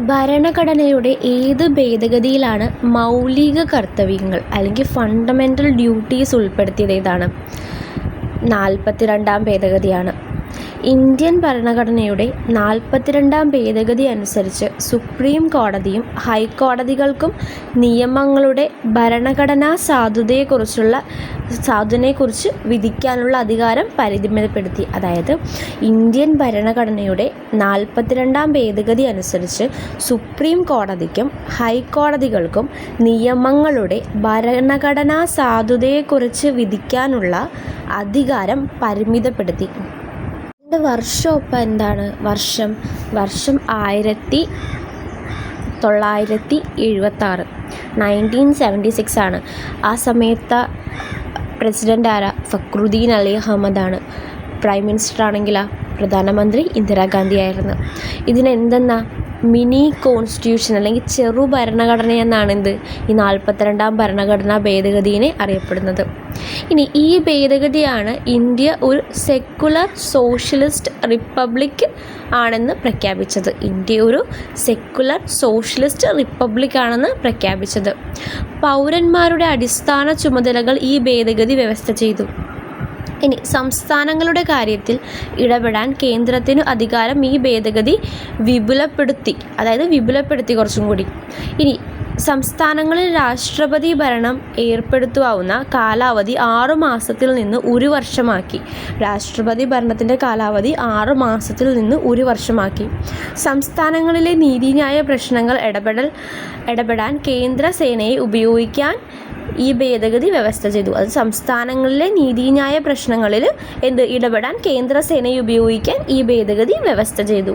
ഭരണഘടനയുടെ ഏത് ഭേദഗതിയിലാണ് മൗലിക കർത്തവ്യങ്ങൾ അല്ലെങ്കിൽ ഫണ്ടമെൻ്റൽ ഡ്യൂട്ടീസ് ഉൾപ്പെടുത്തിയത്? ഏതാണ്? 42-ാം ഭേദഗതിയാണ്. ഇന്ത്യൻ ഭരണഘടനയുടെ 42-ാം ഭേദഗതി അനുസരിച്ച് സുപ്രീം കോടതിയും ഹൈക്കോടതികൾക്കും നിയമങ്ങളുടെ ഭരണഘടനാ സാധുതയെക്കുറിച്ച് വിധിക്കാനുള്ള അധികാരം പരിമിതപ്പെടുത്തി. അതായത് ഇന്ത്യൻ ഭരണഘടനയുടെ 42-ാം ഭേദഗതി അനുസരിച്ച് സുപ്രീം കോടതിക്കും ഹൈക്കോടതികൾക്കും നിയമങ്ങളുടെ ഭരണഘടനാ സാധുതയെക്കുറിച്ച് വിധിക്കാനുള്ള അധികാരം പരിമിതപ്പെടുത്തി. വർഷം ഇപ്പം എന്താണ്? വർഷം 1976, 1976 ആണ്. ആ സമയത്ത് പ്രസിഡൻ്റ് ആരാ? ഫക്രുദ്ദീൻ അലി അഹമ്മദാണ്. പ്രൈം മിനിസ്റ്റർ ആണെങ്കിലാ പ്രധാനമന്ത്രി ഇന്ദിരാഗാന്ധി ആയിരുന്നു. ഇതിനെന്തെന്നാ മിനി കോൺസ്റ്റിറ്റ്യൂഷൻ അല്ലെങ്കിൽ ചെറു ഭരണഘടന എന്നാണ് ഈ 42-ാം ഭരണഘടനാ ഭേദഗതിയെ അറിയപ്പെടുന്നത്. ഇനി ഈ ഭേദഗതിയാണ് ഇന്ത്യ ഒരു സെക്കുലർ സോഷ്യലിസ്റ്റ് റിപ്പബ്ലിക് ആണെന്ന് പ്രഖ്യാപിച്ചത്. ഇന്ത്യ ഒരു സെക്കുലർ സോഷ്യലിസ്റ്റ് റിപ്പബ്ലിക് ആണെന്ന് പ്രഖ്യാപിച്ചത്. പൗരന്മാരുടെ അടിസ്ഥാന ചുമതലകൾ ഈ ഭേദഗതി വ്യവസ്ഥ ചെയ്തു. ഇനി സംസ്ഥാനങ്ങളുടെ കാര്യത്തിൽ ഇടപെടാൻ കേന്ദ്രത്തിനു അധികാരം ഈ ഭേദഗതി വിപുലപ്പെടുത്തി കുറച്ചും കൂടി. ഇനി സംസ്ഥാനങ്ങളിൽ രാഷ്ട്രപതി ഭരണം ഏർപ്പെടുത്താവുന്ന കാലാവധി 6 മാസത്തിൽ നിന്ന് 1 വർഷമാക്കി. രാഷ്ട്രപതി ഭരണത്തിൻ്റെ കാലാവധി 6 മാസത്തിൽ നിന്ന് 1 വർഷമാക്കി. സംസ്ഥാനങ്ങളിലെ നീതിന്യായ പ്രശ്നങ്ങൾ ഇടപെടാൻ കേന്ദ്ര സേനയെ ഉപയോഗിക്കാൻ ഈ ഭേദഗതി വ്യവസ്ഥ ചെയ്തു. അത് സംസ്ഥാനങ്ങളിലെ നീതിന്യായ പ്രശ്നങ്ങളിൽ ഇടപെടാൻ കേന്ദ്ര സേനയെ ഉപയോഗിക്കാൻ ഈ ഭേദഗതി വ്യവസ്ഥ ചെയ്തു.